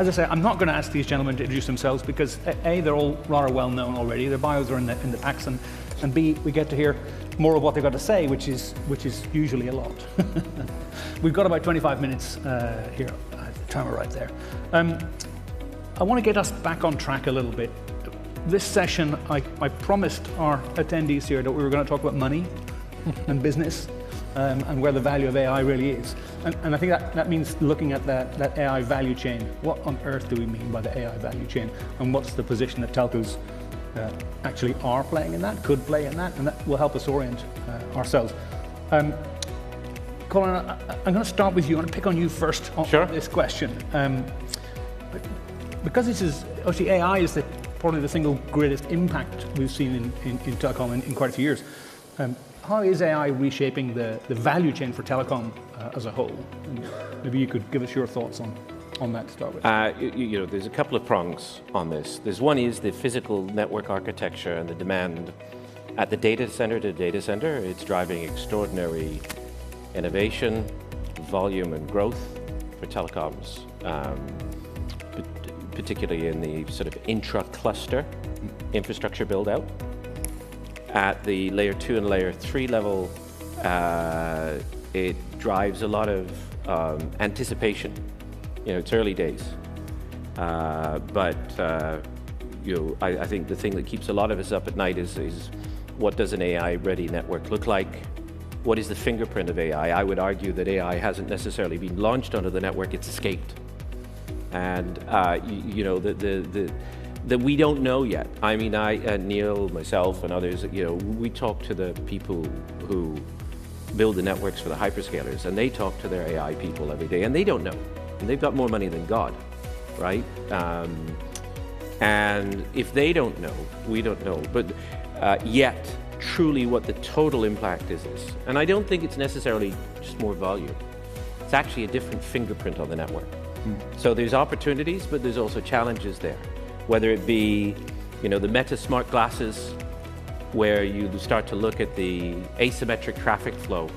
as I say, I'm not going to ask these gentlemen to introduce themselves because A, they're all rather well known already. Their bios are in the packs, and B, we get to hear more of what they've got to say, which is usually a lot. We've got about 25 minutes here. The timer right there. I want to get us back on track a little bit. This session, I promised our attendees here that we were going to talk about money and business and where the value of AI really is. And I think that means looking at that AI value chain. What on earth do we mean by the AI value chain? And what's the position that telcos actually are playing in that, could play in that, and that will help us orient ourselves. Colin, I'm going to start with you. I'm going to pick on you first on this question. Because this is, obviously AI is probably the single greatest impact we've seen in telecom in quite a few years. How is AI reshaping the value chain for telecom as a whole? And maybe you could give us your thoughts on that to start with. There's a couple of prongs on this. There's one is the physical network architecture and the demand at the data center to data center. It's driving extraordinary innovation, volume and growth for telecoms, particularly in the sort of intra-cluster infrastructure build-out. At the layer 2 and layer 3 level, it drives a lot of anticipation. It's early days, but I think the thing that keeps a lot of us up at night is what does an AI-ready network look like? What is the fingerprint of AI? I would argue that AI hasn't necessarily been launched onto the network; it's escaped, and that we don't know yet. I mean, Neil, myself, and others, we talk to the people who build the networks for the hyperscalers, and they talk to their AI people every day, and they don't know. And they've got more money than God, right? And if they don't know, we don't know. But yet, truly what the total impact is this. And I don't think it's necessarily just more volume. It's actually a different fingerprint on the network. So there's opportunities, but there's also challenges there. Whether it be, the Meta smart glasses, where you start to look at the asymmetric traffic flow,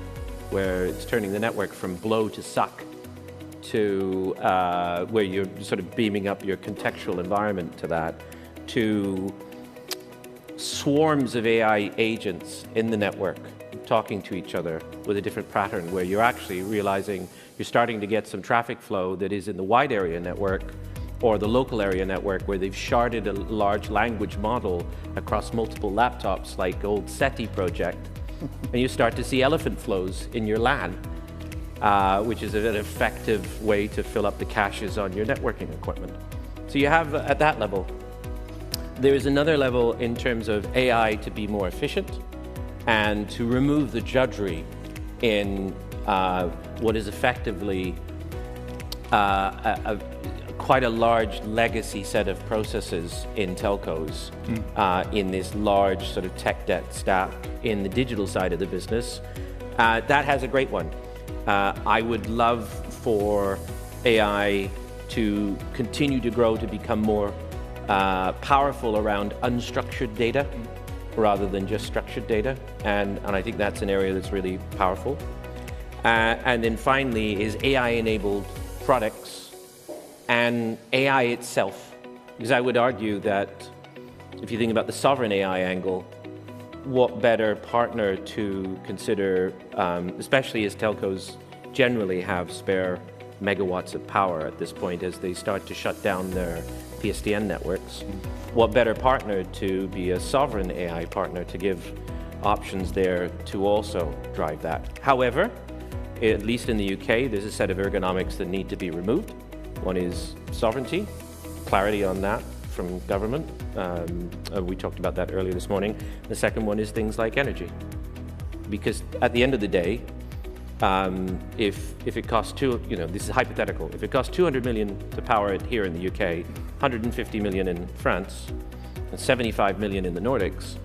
where it's turning the network from blow to suck, to where you're sort of beaming up your contextual environment to that, to swarms of AI agents in the network talking to each other with a different pattern, where you're actually realizing you're starting to get some traffic flow that is in the wide area network or the local area network, where they've sharded a large language model across multiple laptops like old SETI project, and you start to see elephant flows in your LAN, which is an effective way to fill up the caches on your networking equipment. So you have, at that level, there is another level in terms of AI to be more efficient and to remove the drudgery in what is effectively quite a large legacy set of processes in telcos, in this large sort of tech debt stack in the digital side of the business. That has a great one. I would love for AI to continue to grow, to become more powerful around unstructured data rather than just structured data, and I think that's an area that's really powerful. And then finally is AI-enabled products and AI itself, because I would argue that if you think about the sovereign AI angle, what better partner to consider, especially as telcos generally have spare megawatts of power at this point as they start to shut down their PSTN networks. What better partner to be a sovereign AI partner to give options there to also drive that. However, at least in the UK, there's a set of ergonomics that need to be removed. One is sovereignty, clarity on that from government. We talked about that earlier this morning. The second one is things like energy. Because at the end of the day, if it costs this is hypothetical, if it costs 200 million to power it here in the UK, 150 million in France, and 75 million in the Nordics,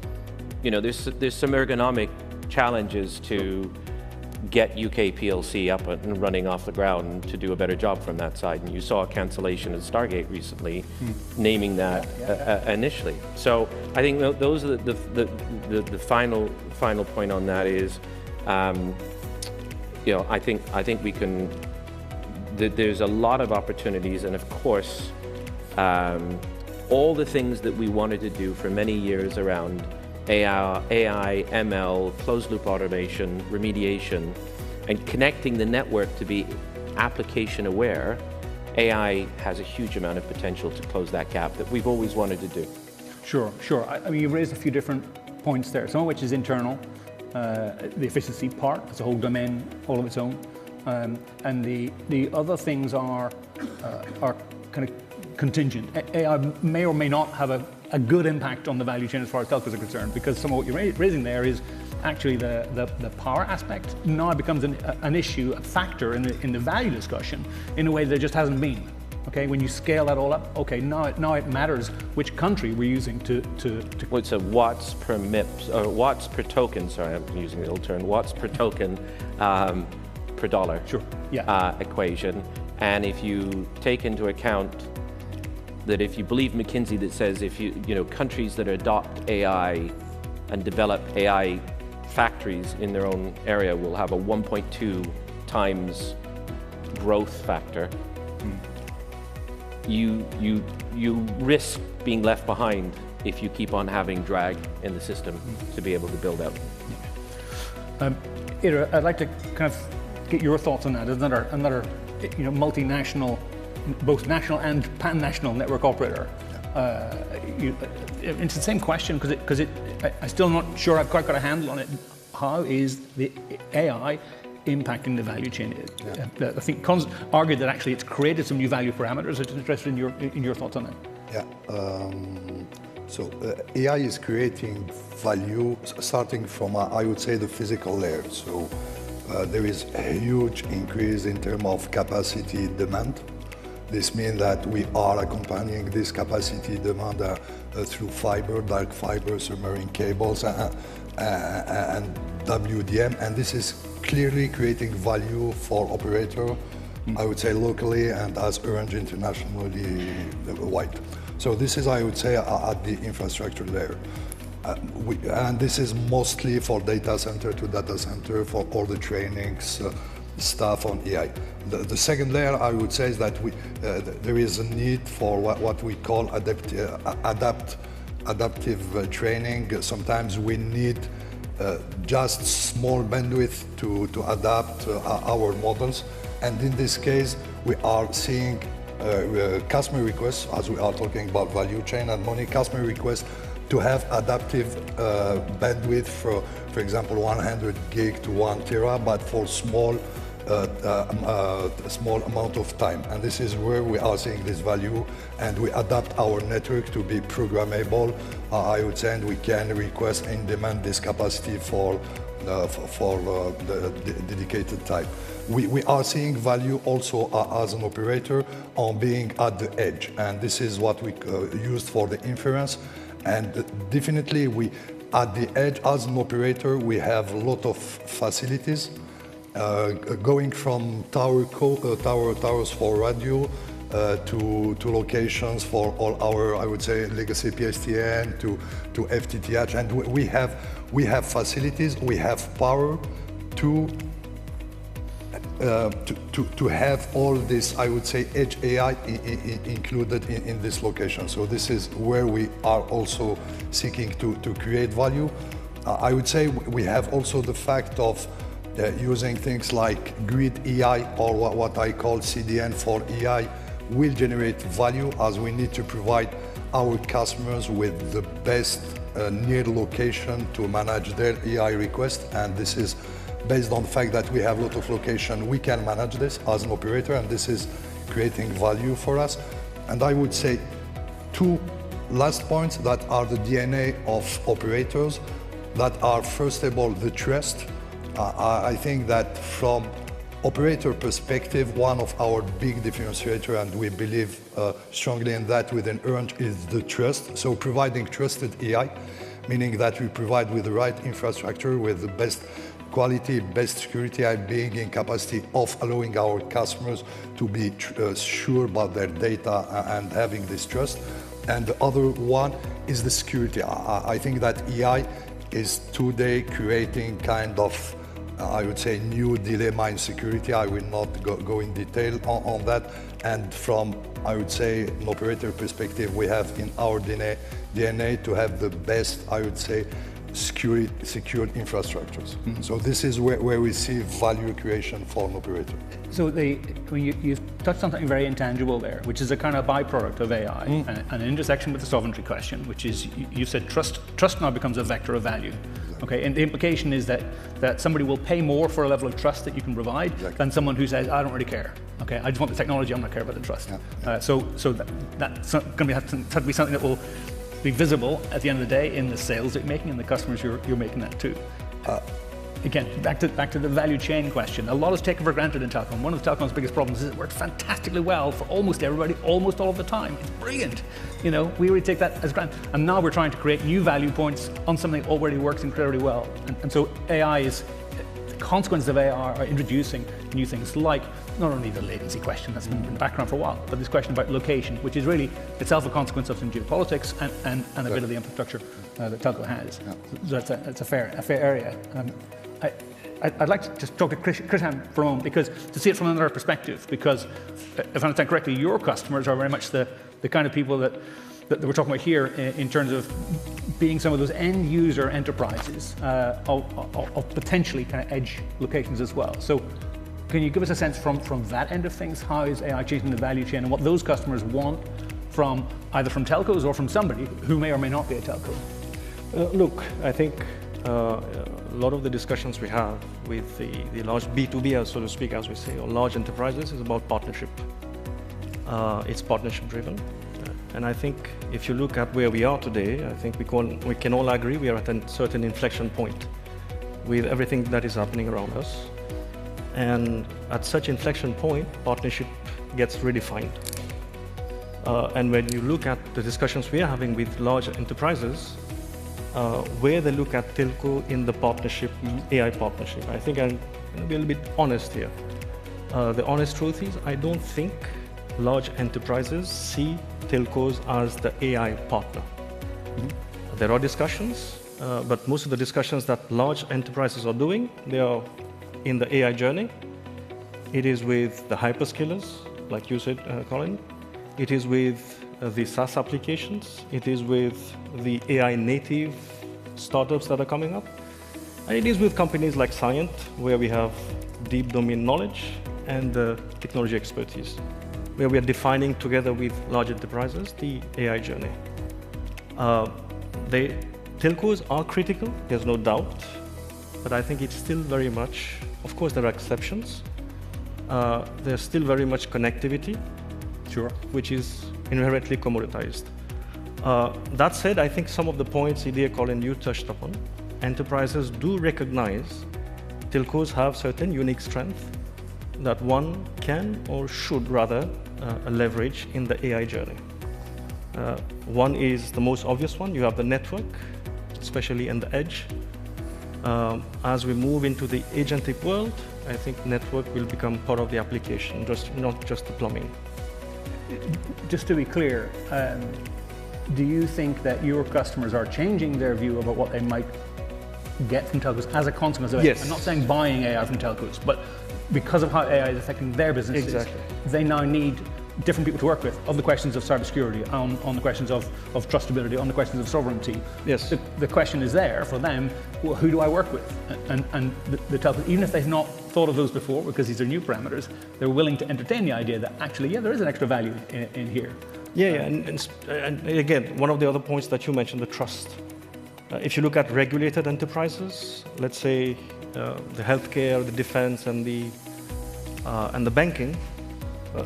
there's some ergonomic challenges to get UK PLC up and running off the ground to do a better job from that side. And you saw a cancellation of Stargate recently, naming that initially. So I think those are the final point on that is, I think we can there's a lot of opportunities, and of course, all the things that we wanted to do for many years around AI, ML, closed-loop automation, remediation, and connecting the network to be application-aware, AI has a huge amount of potential to close that gap that we've always wanted to do. Sure. I mean, you've raised a few different points there, some of which is internal, the efficiency part, it's a whole domain all of its own, and the other things are kind of contingent. AI may or may not have a good impact on the value chain as far as telcos are concerned, because some of what you're raising there is actually the power aspect now becomes an issue, a factor in the value discussion in a way that it just hasn't been. Okay, when you scale that all up, okay, now it matters which country we're using to. Well, it's a watts per MIPS, or watts per token. Sorry, I'm using the old term. Watts per token per dollar. Sure. Yeah. Equation, and if you take into account that if you believe McKinsey that says if you countries that adopt AI and develop AI factories in their own area will have a 1.2 times growth factor. You risk being left behind if you keep on having drag in the system to be able to build out. Idir, I'd like to kind of get your thoughts on that. Another multinational, both national and pan-national network operator. It's the same question because I'm still not sure I've quite got a handle on it. How is the AI impacting the value chain? I think Colin's argued that actually it's created some new value parameters. I'm interested in your thoughts on that. Yeah. AI is creating value starting from, I would say, the physical layer. So there is a huge increase in terms of capacity demand. This means that we are accompanying this capacity demand through fiber, dark fiber, submarine cables, and WDM, and this is clearly creating value for operator, I would say locally and as Orange internationally wide. So this is, I would say, at the infrastructure layer. And this is mostly for data center to data center for all the trainings, stuff on AI. The second layer, I would say, is that there is a need for what we call adaptive training. Sometimes we need just small bandwidth to adapt our models. And in this case, we are seeing customer requests, as we are talking about value chain and money, customer requests to have adaptive bandwidth for example, 100 gig to 1 tera, but for small amount of time. And this is where we are seeing this value, and we adapt our network to be programmable, I would say, and we can request in demand this capacity for the dedicated time. We are seeing value also as an operator on being at the edge, and this is what we used for the inference. And definitely at the edge, as an operator, we have a lot of facilities, going from towers for radio to locations for all our, I would say, legacy PSTN to FTTH, and we have facilities, we have power to have all this, I would say, edge AI included in this location. So this is where we are also seeking to create value. I would say we have also the fact of using things like grid AI, or what I call CDN for AI, will generate value, as we need to provide our customers with the best near location to manage their AI request. And this is based on the fact that we have a lot of location, we can manage this as an operator, and this is creating value for us. And I would say two last points that are the DNA of operators, that are, first of all, the trust. I think that from operator perspective, one of our big differentiator, and we believe strongly in that within Orange, is the trust. So providing trusted AI, meaning that we provide with the right infrastructure, with the best quality, best security, and being in capacity of allowing our customers to be sure about their data and having this trust. And the other one is the security. I think that AI is today creating kind of I would say, new dilemma in security. I will not go in detail on that. And from, I would say, an operator perspective, we have in our DNA to have the best, I would say, secured infrastructures. So this is where we see value creation for an operator. So you've touched on something very intangible there, which is a kind of byproduct of AI, and an intersection with the sovereignty question, which is, you said trust now becomes a vector of value. Okay, and the implication is that somebody will pay more for a level of trust that you can provide than someone who says, I don't really care. Okay, I just want the technology, I'm not care about the trust. So that's going to have to be something that will be visible at the end of the day in the sales that you're making and the customers you're making that to. Again, back to the value chain question. A lot is taken for granted in telecom. One of the telecom's biggest problems is it works fantastically well for almost everybody, almost all of the time. It's brilliant. You know, we really take that as granted. And now we're trying to create new value points on something that already works incredibly well. And so AI is, the consequences of AI are introducing new things like not only the latency question that's been in the background for a while, but this question about location, which is really itself a consequence of some geopolitics and a bit of the infrastructure that telco has. So that's a fair area. I'd like to just talk to Kishan for a moment, because to see it from another perspective, because if I understand correctly, your customers are very much the kind of people that we're talking about here in terms of being some of those end user enterprises of potentially kind of edge locations as well. So can you give us a sense from that end of things, how is AI changing the value chain and what those customers want from either from telcos or from somebody who may or may not be a telco? Look, I think a lot of the discussions we have with the large B2B, so to speak, as we say, or large enterprises, is about partnership. It's partnership driven. And I think if you look at where we are today, I think we can all agree we are at a certain inflection point with everything that is happening around us. And at such inflection point, partnership gets redefined. And when you look at the discussions we are having with large enterprises, where they look at telco in the partnership, AI partnership, I think I'm going to be a little bit honest here. The honest truth is, I don't think large enterprises see telcos as the AI partner. There are discussions, but most of the discussions that large enterprises are doing, they are in the AI journey. It is with the hyperscalers, like you said, Colin. It is with the SaaS applications. It is with the AI native startups that are coming up. And it is with companies like Cyience, where we have deep domain knowledge and technology expertise, where we are defining together with large enterprises the AI journey. Telcos are critical, there's no doubt, but I think it's still very much, of course there are exceptions, there's still very much connectivity, which is inherently commoditized. That said, I think some of the points Idir, Colin, you touched upon, enterprises do recognize telcos have certain unique strengths that one can or should rather leverage in the AI journey. One is the most obvious one. You have the network, especially in the edge. As we move into the agentic world, I think network will become part of the application, not just the plumbing. Just to be clear, do you think that your customers are changing their view about what they might get from telcos as a consequence of it? Yes. I'm not saying buying AI from telcos, but because of how AI is affecting their businesses, they now need different people to work with on the questions of cybersecurity, on the questions of trustability, on the questions of sovereignty. Yes. The question is there for them, well, who do I work with? And the telcos, even if they've not thought of those before, because these are new parameters, they're willing to entertain the idea that actually, yeah, there is an extra value in here. And again, one of the other points that you mentioned, the trust. If you look at regulated enterprises, let's say the healthcare, the defense, and the banking,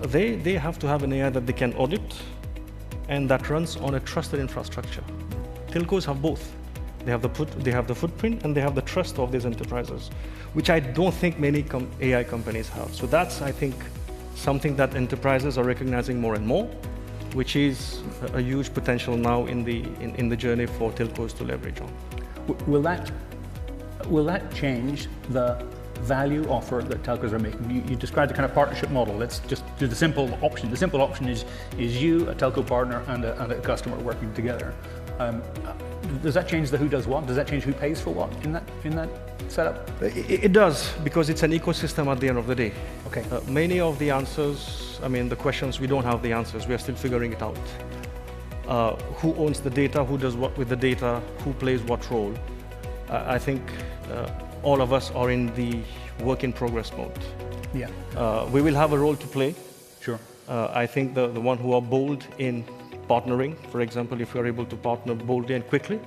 they have to have an AI that they can audit and that runs on a trusted infrastructure. Telcos have both. They have the footprint and they have the trust of these enterprises, which I don't think many AI companies have. So that's, I think, something that enterprises are recognizing more and more, which is a huge potential now in the journey for telcos to leverage on. Will that change the value offer that telcos are making? You described the kind of partnership model. Let's just do the simple option. The simple option is you, a telco partner, and a customer working together. does that change the who does what? Does that change who pays for what in that setup? It does, because it's an ecosystem at the end of the day. Okay. Many of the answers, I mean, the questions, we don't have the answers. We are still figuring it out. Who owns the data? Who does what with the data? Who plays what role? I think all of us are in the work in progress mode. Yeah. We will have a role to play. Sure. I think the one who are bold in partnering, for example, if you're able to partner boldly and quickly,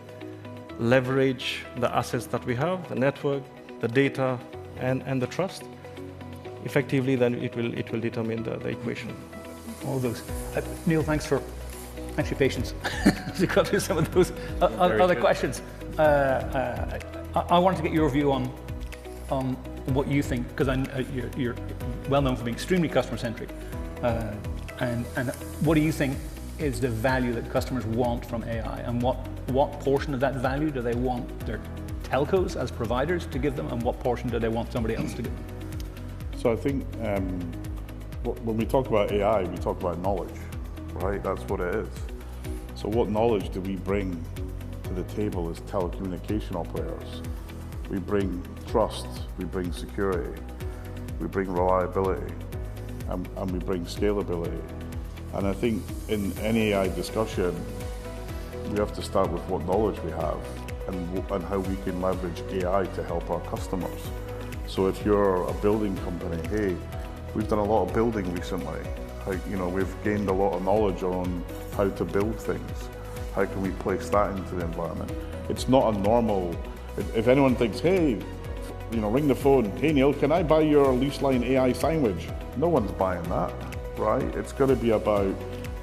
leverage the assets that we have, the network, the data, and the trust, effectively, then it will determine the equation. All of those. Neil, thanks for your patience. We got through some of those other questions. I wanted to get your view on what you think, because you're well known for being extremely customer-centric. And what do you think is the value that customers want from AI, and what portion of that value do they want their telcos as providers to give them, and what portion do they want somebody else to give them? So I think when we talk about AI, we talk about knowledge, right? That's what it is. So what knowledge do we bring to the table as telecommunication operators? We bring trust, we bring security, we bring reliability, and we bring scalability. And I think in any AI discussion, we have to start with what knowledge we have and how we can leverage AI to help our customers. So if you're a building company, hey, we've done a lot of building recently. We've gained a lot of knowledge on how to build things. How can we place that into the environment? It's not a normal, if anyone thinks, hey, ring the phone, hey Neil, can I buy your lease line AI sandwich? No one's buying that, right? It's got to be about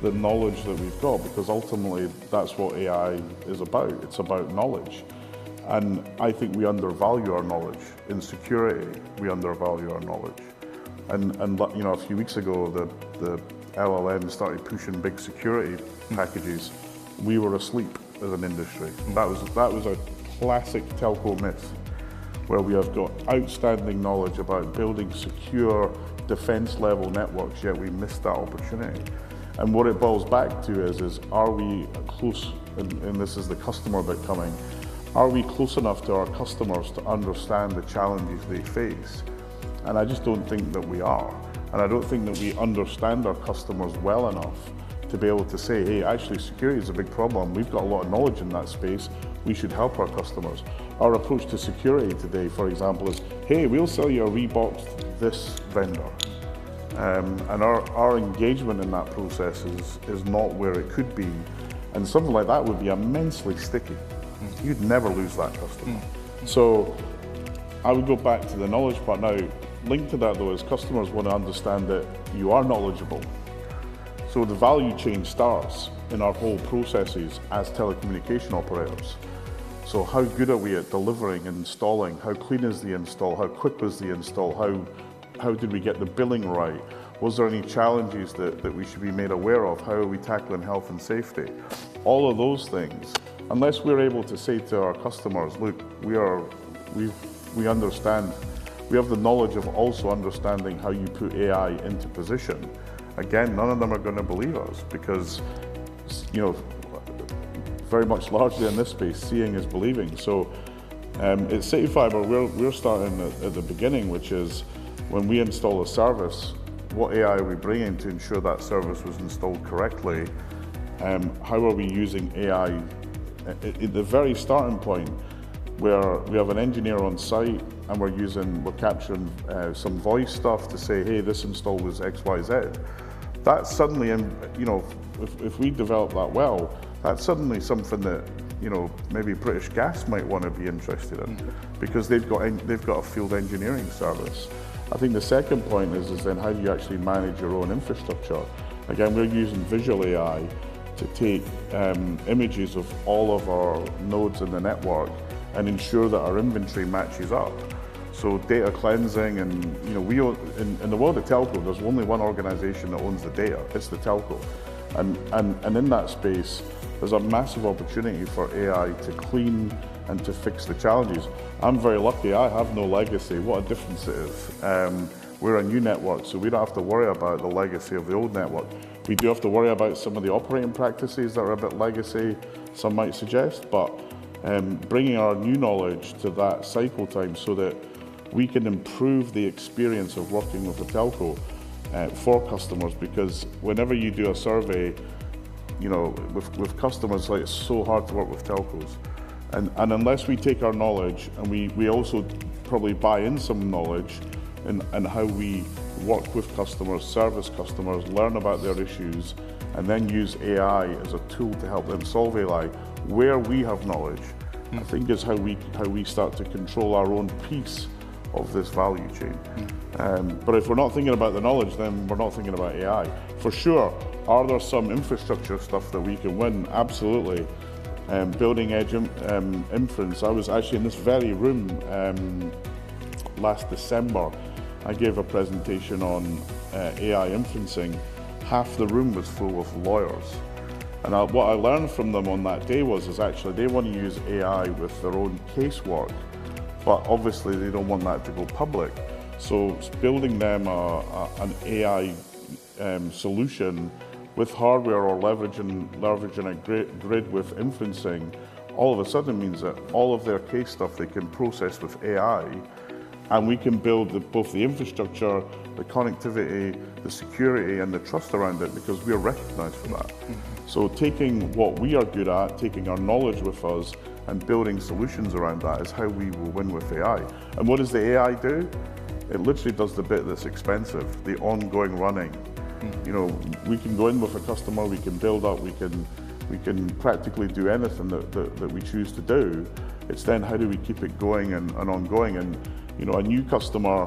the knowledge that we've got, because ultimately that's what AI is about. It's about knowledge. And I think we undervalue our knowledge. In security, we undervalue our knowledge. And a few weeks ago, the LLM started pushing big security packages. We were asleep as an industry. That was a classic telco myth, where we have got outstanding knowledge about building secure defense-level networks, yet we missed that opportunity. And what it boils back to is are we close, and this is the customer bit coming, are we close enough to our customers to understand the challenges they face? And I just don't think that we are. And I don't think that we understand our customers well enough to be able to say, hey, actually security is a big problem. We've got a lot of knowledge in that space. We should help our customers. Our approach to security today, for example, is, hey, we'll sell you a reboxed this vendor. And our engagement in that process is not where it could be. And something like that would be immensely sticky. You'd never lose that customer. So I would go back to the knowledge part. Now, linked to that though is customers want to understand that you are knowledgeable. So the value chain starts in our whole processes as telecommunication operators. So how good are we at delivering and installing? How clean is the install? How quick was the install? How did we get the billing right? Was there any challenges that we should be made aware of? How are we tackling health and safety? All of those things, unless we're able to say to our customers, look, we understand, we have the knowledge of also understanding how you put AI into position. Again, none of them are going to believe us, because, very much largely in this space, seeing is believing. So at CityFibre, we're starting at the beginning, which is when we install a service, what AI are we bringing to ensure that service was installed correctly? How are we using AI at the very starting point, where we have an engineer on site and we're capturing some voice stuff to say, hey, this install was X, Y, Z. That's suddenly, if we develop that well, that's suddenly something that, maybe British Gas might want to be interested in, because they've got a field engineering service. I think the second point is then how do you actually manage your own infrastructure? Again, we're using visual AI to take images of all of our nodes in the network and ensure that our inventory matches up. So data cleansing, and in the world of telco, there's only one organization that owns the data. It's the telco, and in that space, there's a massive opportunity for AI to clean and to fix the challenges. I'm very lucky. I have no legacy. What a difference it is. We're a new network, so we don't have to worry about the legacy of the old network. We do have to worry about some of the operating practices that are a bit legacy, some might suggest, but bringing our new knowledge to that cycle time so that we can improve the experience of working with a telco for customers, because whenever you do a survey, you know, with customers, like, it's so hard to work with telcos. And unless we take our knowledge and we also probably buy in some knowledge and how we work with customers, service customers, learn about their issues, and then use AI as a tool to help them solve AI, where we have knowledge, I think is how we start to control our own piece of this value chain. But if we're not thinking about the knowledge, then we're not thinking about AI. For sure, are there some infrastructure stuff that we can win? Absolutely. Building edge inference. I was actually in this very room last December. I gave a presentation on AI inferencing. Half the room was full of lawyers. And what I learned from them on that day is actually they want to use AI with their own casework, but obviously they don't want that to go public. So building them an AI solution with hardware or leveraging a grid with inferencing, all of a sudden means that all of their case stuff they can process with AI, and we can build both the infrastructure, the connectivity, the security, and the trust around it, because we are recognized for that. So taking what we are good at, taking our knowledge with us, and building solutions around that is how we will win with AI. And what does the AI do? It literally does the bit that's expensive, the ongoing running. You know, we can go in with a customer, we can build up, we can practically do anything that we choose to do. It's then how do we keep it going and ongoing. And you know, a new customer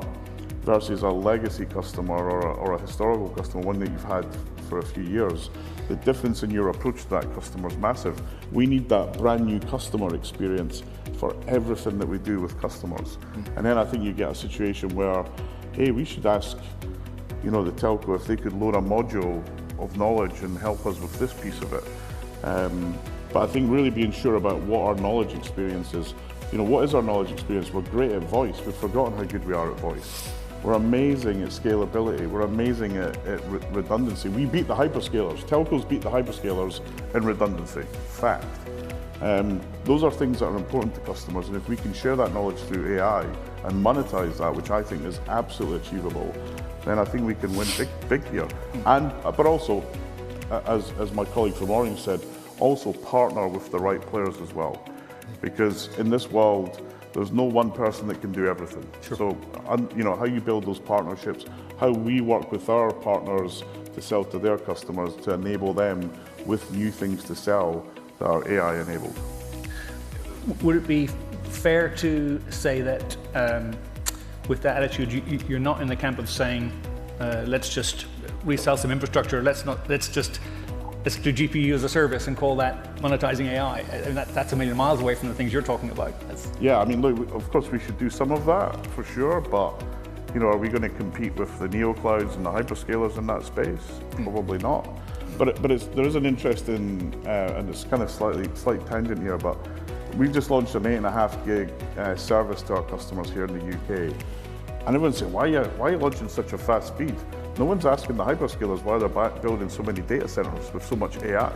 versus a legacy customer or a historical customer, one that you've had for a few years, the difference in your approach to that customer is massive. We need that brand new customer experience for everything that we do with customers. And then I think you get a situation where, hey, we should ask, you know, the telco if they could load a module of knowledge and help us with this piece of it. But I think really being sure about what our knowledge experience is. You know, what is our knowledge experience? We're great at voice. We've forgotten how good we are at voice. We're amazing at scalability. We're amazing at redundancy. We beat the hyperscalers. Telcos beat the hyperscalers in redundancy. Fact. Those are things that are important to customers, and if we can share that knowledge through AI and monetize that, which I think is absolutely achievable, then I think we can win big here. But also, as my colleague from Orange said, also partner with the right players as well. Because in this world, there's no one person that can do everything. Sure. So, you know, how you build those partnerships, how we work with our partners to sell to their customers, to enable them with new things to sell that are AI enabled. Would it be fair to say that with that attitude, you're not in the camp of saying, let's just resell some infrastructure, let's do GPU as a service and call that monetizing AI? I mean, that's a million miles away from the things you're talking about. Yeah, I mean, look, of course we should do some of that for sure, but you know, are we going to compete with the neoclouds and the hyperscalers in that space? Probably not. But there is an interesting, and it's kind of slight tangent here, but we've just launched an 8.5 gig service to our customers here in the UK. And everyone's saying, why are you launching such a fast speed? No one's asking the hyperscalers why they're building so many data centers with so much AI,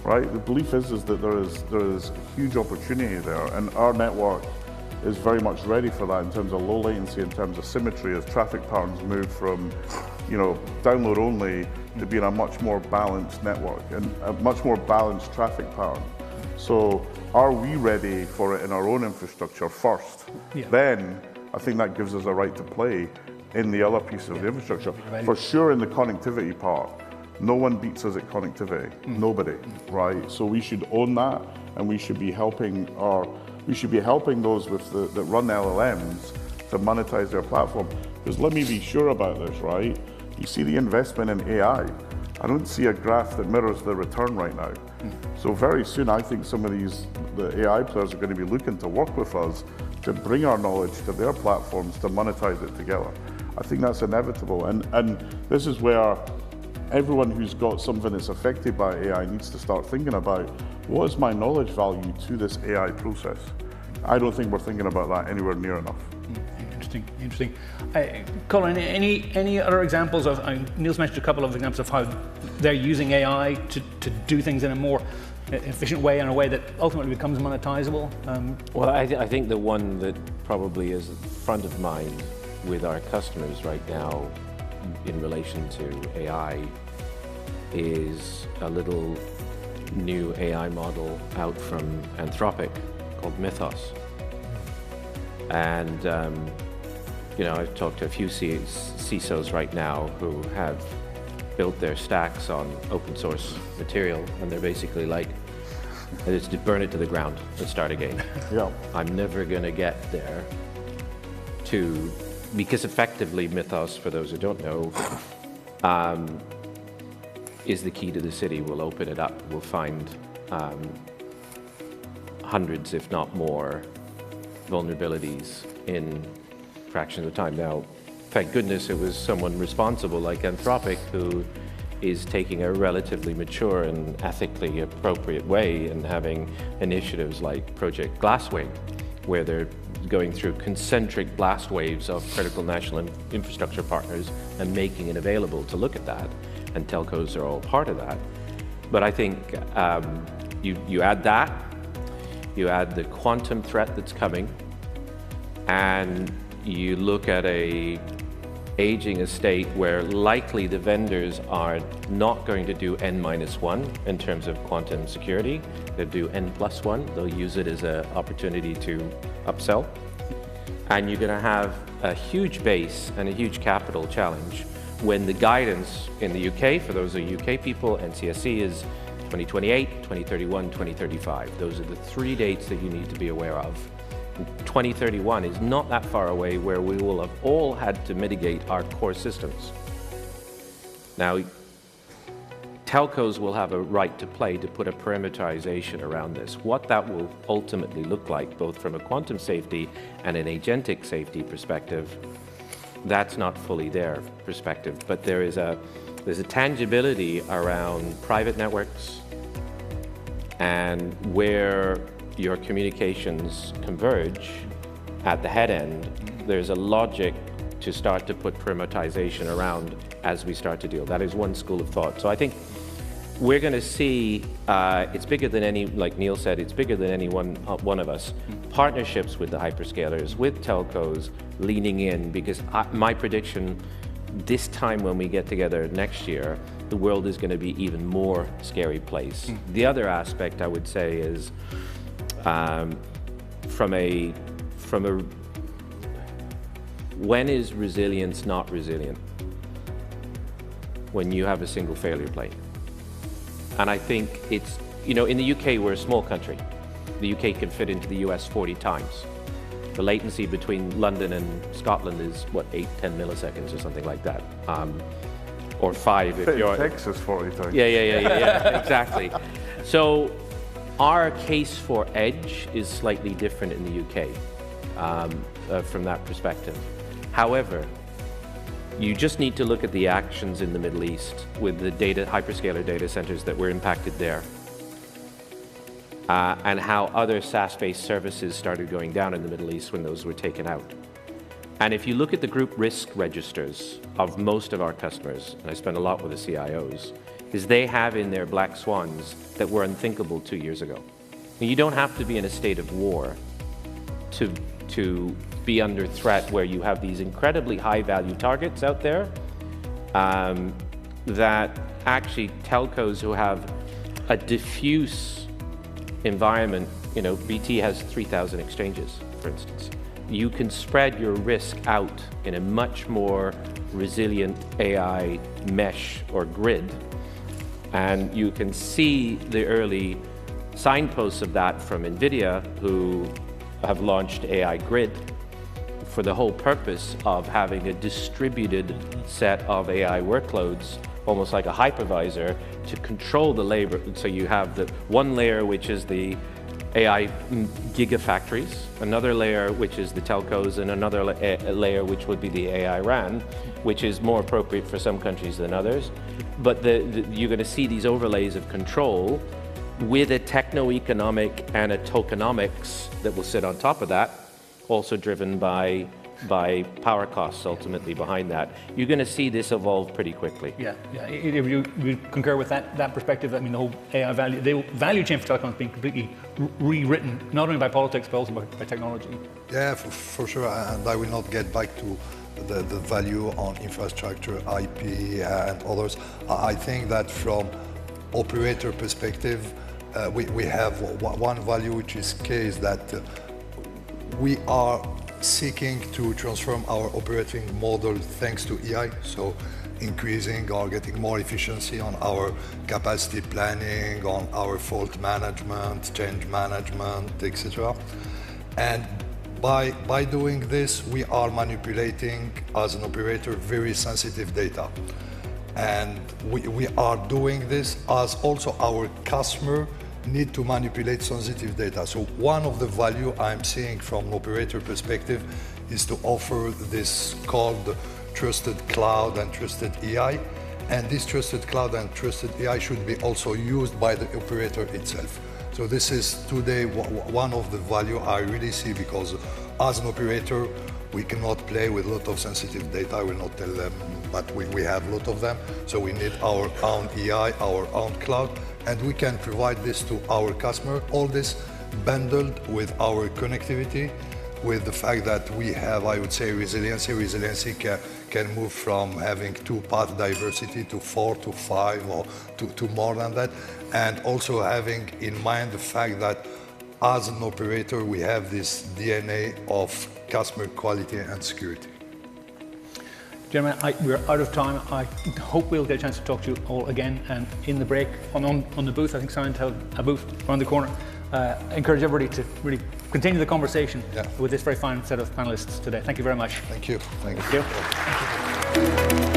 right? The belief is that there is huge opportunity there, and our network is very much ready for that in terms of low latency, in terms of symmetry, as traffic patterns move from, you know, download only to being a much more balanced network and a much more balanced traffic pattern. So are we ready for it in our own infrastructure first? Yeah. Then I think that gives us a right to play in the other piece of the infrastructure. Right. For sure in the connectivity part, no one beats us at connectivity, nobody, right? So we should own that, and we should be helping those that run LLMs to monetize their platform. Because let me be sure about this, right? You see the investment in AI. I don't see a graph that mirrors the return right now. So very soon, I think some of the AI players are going to be looking to work with us to bring our knowledge to their platforms to monetize it together. I think that's inevitable, and this is where everyone who's got something that's affected by AI needs to start thinking about, what is my knowledge value to this AI process? I don't think we're thinking about that anywhere near enough. Interesting. Colin, any other examples of, Neil's mentioned a couple of examples of how they're using AI to do things in a more efficient way, in a way that ultimately becomes monetizable? Well, I think the one that probably is front of mind with our customers right now in relation to AI is a little new AI model out from Anthropic called Mythos. And I've talked to a few CISOs right now who have built their stacks on open source material, and they're basically like, just to burn it to the ground and start again. Yeah. I'm never going to get there because effectively Mythos, for those who don't know, is the key to the city. We'll open it up. We'll find hundreds, if not more, vulnerabilities in fractions of time. Now, thank goodness it was someone responsible like Anthropic who is taking a relatively mature and ethically appropriate way and having initiatives like Project Glasswing, where they're going through concentric blast waves of critical national infrastructure partners and making it available to look at that. And telcos are all part of that. But I think you add that, you add the quantum threat that's coming, and you look at a aging estate where likely the vendors are not going to do N-1 in terms of quantum security. They'll do N+1. They'll use it as an opportunity to upsell. And you're going to have a huge base and a huge capital challenge when the guidance in the UK, for those of UK people, NCSC is 2028, 2031, 2035. Those are the 3 dates that you need to be aware of. 2031 is not that far away, where we will have all had to mitigate our core systems. Now, telcos will have a right to play to put a parameterization around this. What that will ultimately look like, both from a quantum safety and an agentic safety perspective, that's not fully their perspective. But there's a tangibility around private networks and where your communications converge at the head end. There's a logic to start to put parameterization around as we start to deal. That is one school of thought. So I think we're going to see, it's bigger than any, like Neil said, it's bigger than any one of us. Partnerships with the hyperscalers, with telcos, leaning in, because my prediction, this time when we get together next year, the world is going to be even more scary place. The other aspect I would say is, from a when is resilience not resilient? When you have a single failure plane. And I think it's, in the UK, we're a small country. The UK can fit into the US 40 times. The latency between London and Scotland is, 8-10 milliseconds or something like that. Or 5 if you're... Texas 40 times. Yeah, exactly. So our case for edge is slightly different in the UK from that perspective. However, you just need to look at the actions in the Middle East with the hyperscaler data centers that were impacted there, and how other SaaS-based services started going down in the Middle East when those were taken out. And if you look at the group risk registers of most of our customers, and I spend a lot with the CIOs, is they have in their black swans that were unthinkable 2 years ago. And you don't have to be in a state of war to be under threat, where you have these incredibly high-value targets out there that actually telcos who have a diffuse environment, BT has 3,000 exchanges, for instance. You can spread your risk out in a much more resilient AI mesh or grid, and you can see the early signposts of that from NVIDIA, who have launched AI Grid for the whole purpose of having a distributed set of AI workloads, almost like a hypervisor, to control the labor. So you have the one layer, which is the AI gigafactories, another layer, which is the telcos, and another layer, which would be the AI RAN, which is more appropriate for some countries than others. But you're going to see these overlays of control with a techno-economic and a tokenomics that will sit on top of that, also driven by by power costs ultimately behind that. You're going to see this evolve pretty quickly. Yeah. If you concur with that perspective, I mean, the whole AI the value chain for telecom is being completely rewritten, not only by politics, but also by technology. Yeah, for sure, and I will not get back to the value on infrastructure, IP, and others. I think that from operator perspective, we have one value which is key, is that we are seeking to transform our operating model thanks to AI, so increasing or getting more efficiency on our capacity planning, on our fault management, change management, etc. And by doing this, we are manipulating, as an operator, very sensitive data. And we are doing this as also our customer need to manipulate sensitive data. So one of the value I'm seeing from an operator perspective is to offer this called trusted cloud and trusted AI. And this trusted cloud and trusted AI should be also used by the operator itself. So this is today one of the value I really see, because as an operator, we cannot play with a lot of sensitive data. I will not tell them, but we have a lot of them. So we need our own AI, our own cloud, and we can provide this to our customer. All this bundled with our connectivity, with the fact that we have, I would say, resiliency. Resiliency can move from having 2 path diversity to 4 to 5 or to more than that. And also having in mind the fact that as an operator, we have this DNA of customer quality and security. Gentlemen, we're out of time. I hope we'll get a chance to talk to you all again. And in the break, on the booth, I think Simon held a booth around the corner. I encourage everybody to really continue the conversation with this very fine set of panelists today. Thank you very much. Thank you. Thank you.